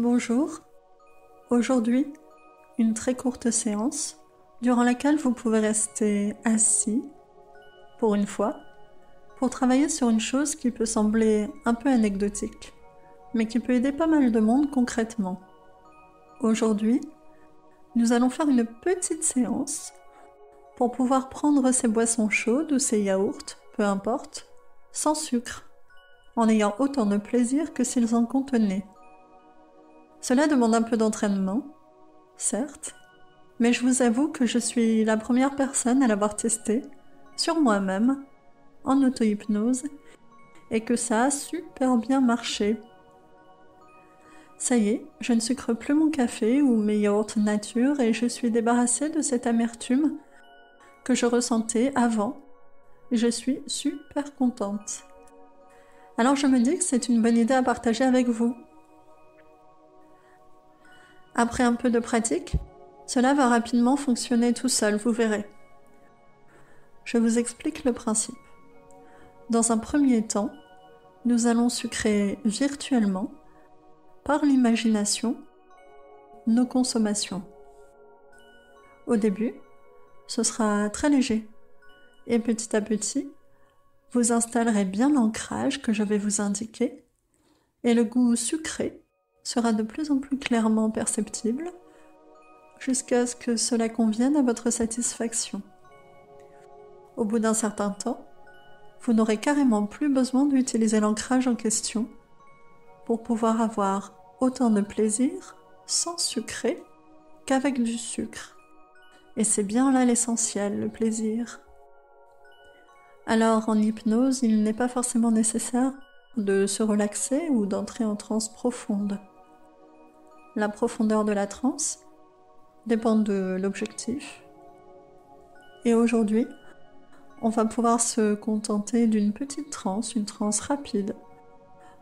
Bonjour, aujourd'hui, une très courte séance durant laquelle vous pouvez rester assis pour une fois pour travailler sur une chose qui peut sembler un peu anecdotique, mais qui peut aider pas mal de monde concrètement. Aujourd'hui, nous allons faire une petite séance pour pouvoir prendre ces boissons chaudes ou ces yaourts, peu importe, sans sucre, en ayant autant de plaisir que s'ils en contenaient. Cela demande un peu d'entraînement, certes, mais je vous avoue que je suis la première personne à l'avoir testé, sur moi-même, en auto-hypnose, et que ça a super bien marché. Ça y est, je ne sucre plus mon café ou mes yaourts nature et je suis débarrassée de cette amertume que je ressentais avant. Je suis super contente. Alors je me dis que c'est une bonne idée à partager avec vous. Après un peu de pratique, cela va rapidement fonctionner tout seul, vous verrez. Je vous explique le principe. Dans un premier temps, nous allons sucrer virtuellement, par l'imagination, nos consommations. Au début, ce sera très léger, et petit à petit, vous installerez bien l'ancrage que je vais vous indiquer, et le goût sucré sera de plus en plus clairement perceptible, jusqu'à ce que cela convienne à votre satisfaction. Au bout d'un certain temps, vous n'aurez carrément plus besoin d'utiliser l'ancrage en question pour pouvoir avoir autant de plaisir sans sucrer qu'avec du sucre. Et c'est bien là l'essentiel, le plaisir. Alors en hypnose, il n'est pas forcément nécessaire de se relaxer ou d'entrer en transe profonde. La profondeur de la transe dépend de l'objectif. Et aujourd'hui, on va pouvoir se contenter d'une petite transe, une transe rapide,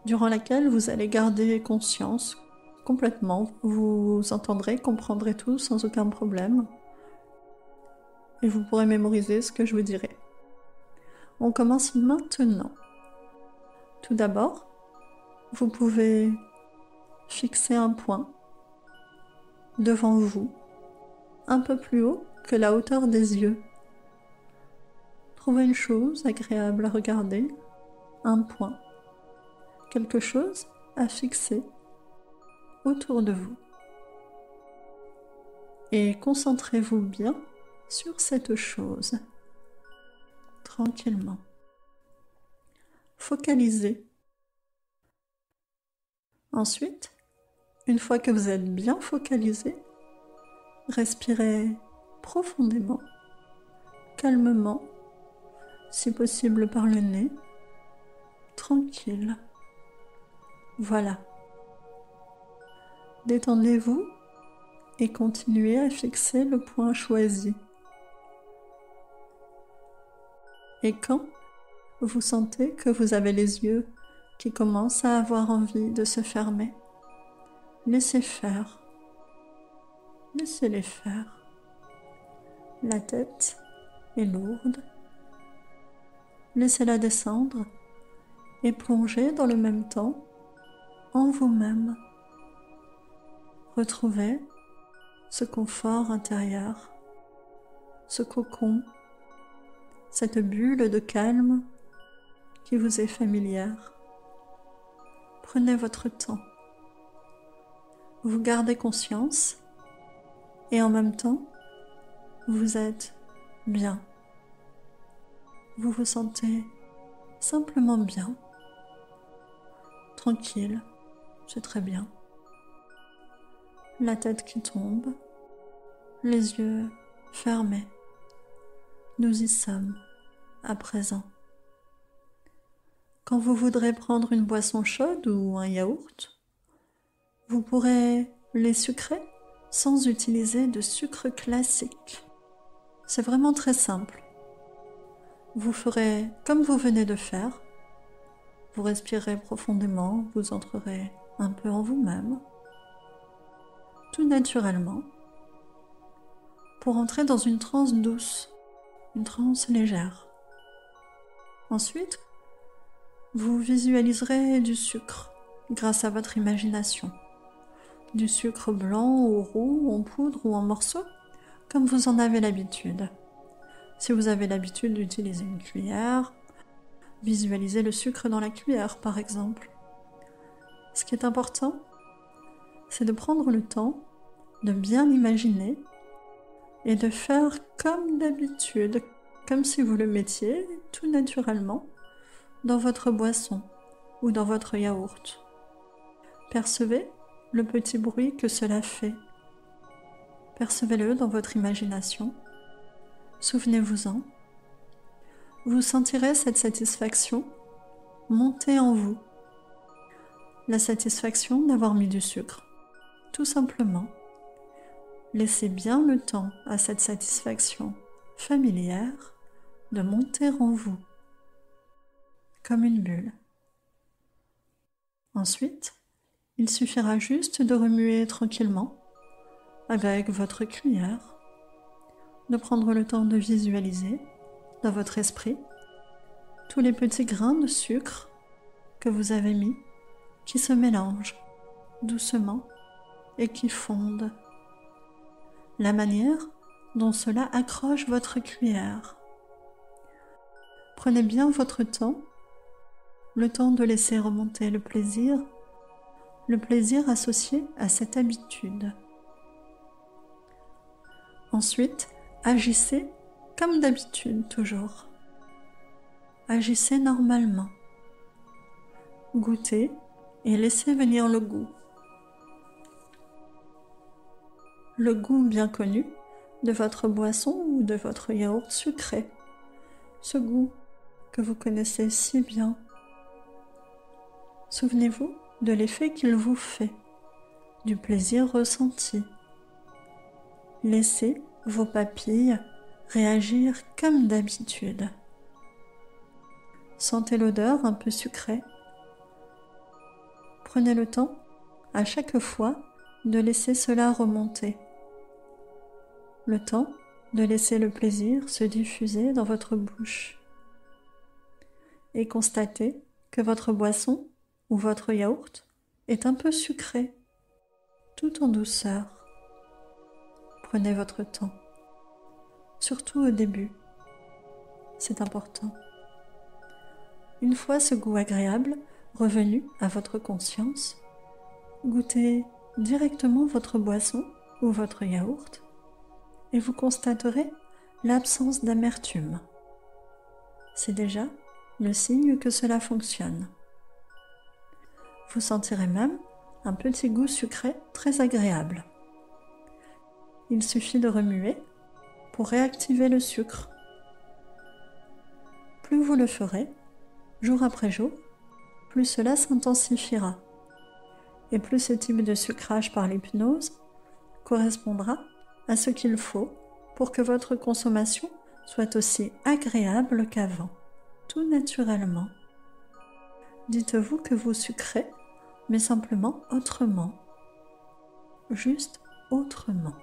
durant laquelle vous allez garder conscience complètement. Vous entendrez, comprendrez tout sans aucun problème. Et vous pourrez mémoriser ce que je vous dirai. On commence maintenant. Tout d'abord, vous pouvez fixer un point devant vous, un peu plus haut que la hauteur des yeux. Trouvez une chose agréable à regarder, un point, quelque chose à fixer autour de vous. Et concentrez-vous bien sur cette chose, tranquillement. Focalisez. Ensuite, une fois que vous êtes bien focalisé, respirez profondément, calmement, si possible par le nez, tranquille. Voilà. Détendez-vous et continuez à fixer le point choisi. Et quand vous sentez que vous avez les yeux qui commencent à avoir envie de se fermer, laissez faire. Laissez-les faire. La tête est lourde. Laissez-la descendre et plongez dans le même temps en vous-même. Retrouvez ce confort intérieur, ce cocon, cette bulle de calme qui vous est familière. Prenez votre temps. Vous gardez conscience et en même temps, vous êtes bien. Vous vous sentez simplement bien, tranquille, c'est très bien. La tête qui tombe, les yeux fermés. Nous y sommes à présent. Quand vous voudrez prendre une boisson chaude ou un yaourt, vous pourrez les sucrer sans utiliser de sucre classique. C'est vraiment très simple. Vous ferez comme vous venez de faire. Vous respirerez profondément, vous entrerez un peu en vous-même, tout naturellement, pour entrer dans une transe douce, une transe légère. Ensuite, vous visualiserez du sucre grâce à votre imagination. du sucre blanc ou roux, en poudre ou en morceaux, comme vous en avez l'habitude. Si vous avez l'habitude d'utiliser une cuillère, visualisez le sucre dans la cuillère par exemple. Ce qui est important, c'est de prendre le temps de bien l'imaginer et de faire comme d'habitude, comme si vous le mettiez tout naturellement dans votre boisson ou dans votre yaourt. Percevez le petit bruit que cela fait. Percevez-le dans votre imagination. Souvenez-vous-en. Vous sentirez cette satisfaction monter en vous. La satisfaction d'avoir mis du sucre. Tout simplement. Laissez bien le temps à cette satisfaction familière de monter en vous, comme une bulle. Ensuite, il suffira juste de remuer tranquillement avec votre cuillère, de prendre le temps de visualiser dans votre esprit tous les petits grains de sucre que vous avez mis qui se mélangent doucement et qui fondent. La manière dont cela accroche votre cuillère. Prenez bien votre temps, le temps de laisser remonter le plaisir associé à cette habitude. Ensuite, agissez comme d'habitude toujours. Agissez normalement. Goûtez et laissez venir le goût. Le goût bien connu de votre boisson ou de votre yaourt sucré. Ce goût que vous connaissez si bien. Souvenez-vous de l'effet qu'il vous fait, du plaisir ressenti. Laissez vos papilles réagir comme d'habitude. Sentez l'odeur un peu sucrée. Prenez le temps, à chaque fois, de laisser cela remonter. Le temps de laisser le plaisir se diffuser dans votre bouche. Et constatez que votre boisson ou votre yaourt est un peu sucré, tout en douceur. Prenez votre temps, surtout au début. C'est important. Une fois ce goût agréable revenu à votre conscience, goûtez directement votre boisson ou votre yaourt et vous constaterez l'absence d'amertume. C'est déjà le signe que cela fonctionne. Vous sentirez même un petit goût sucré très agréable. Il suffit de remuer pour réactiver le sucre. Plus vous le ferez, jour après jour, plus cela s'intensifiera. Et plus ce type de sucrage par l'hypnose correspondra à ce qu'il faut pour que votre consommation soit aussi agréable qu'avant, tout naturellement. Dites-vous que vous sucrez, mais simplement autrement. Juste autrement.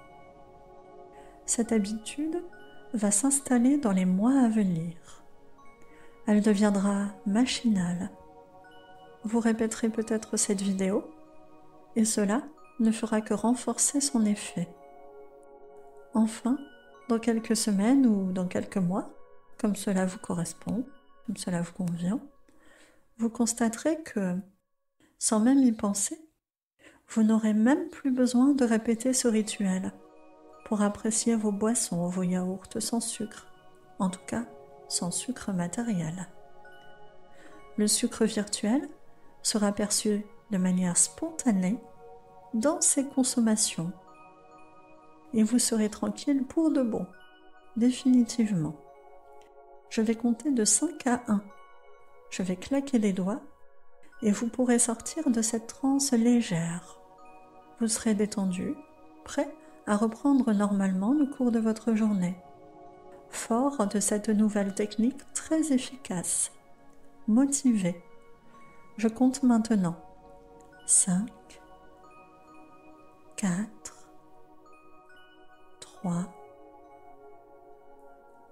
Cette habitude va s'installer dans les mois à venir. Elle deviendra machinale. Vous répéterez peut-être cette vidéo et cela ne fera que renforcer son effet. Enfin, dans quelques semaines ou dans quelques mois, comme cela vous correspond, comme cela vous convient, vous constaterez que, sans même y penser, vous n'aurez même plus besoin de répéter ce rituel pour apprécier vos boissons, vos yaourts sans sucre, en tout cas sans sucre matériel. Le sucre virtuel sera perçu de manière spontanée dans ses consommations et vous serez tranquille pour de bon, définitivement. Je vais compter de 5 à 1. Je vais claquer les doigts et vous pourrez sortir de cette transe légère. Vous serez détendu, prêt à reprendre normalement le cours de votre journée. Fort de cette nouvelle technique très efficace. Motivé. Je compte maintenant. 5, 4, 3,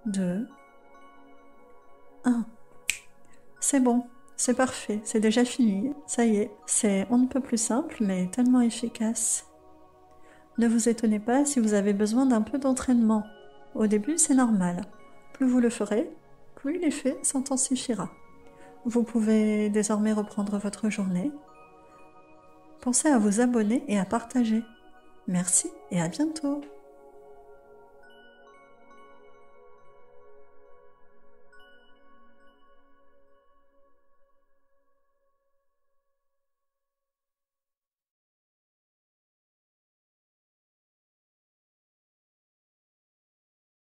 2, 1. C'est bon, c'est parfait, c'est déjà fini. Ça y est, c'est on ne peut plus simple, mais tellement efficace. Ne vous étonnez pas si vous avez besoin d'un peu d'entraînement. Au début, c'est normal. Plus vous le ferez, plus l'effet s'intensifiera. Vous pouvez désormais reprendre votre journée. Pensez à vous abonner et à partager. Merci et à bientôt.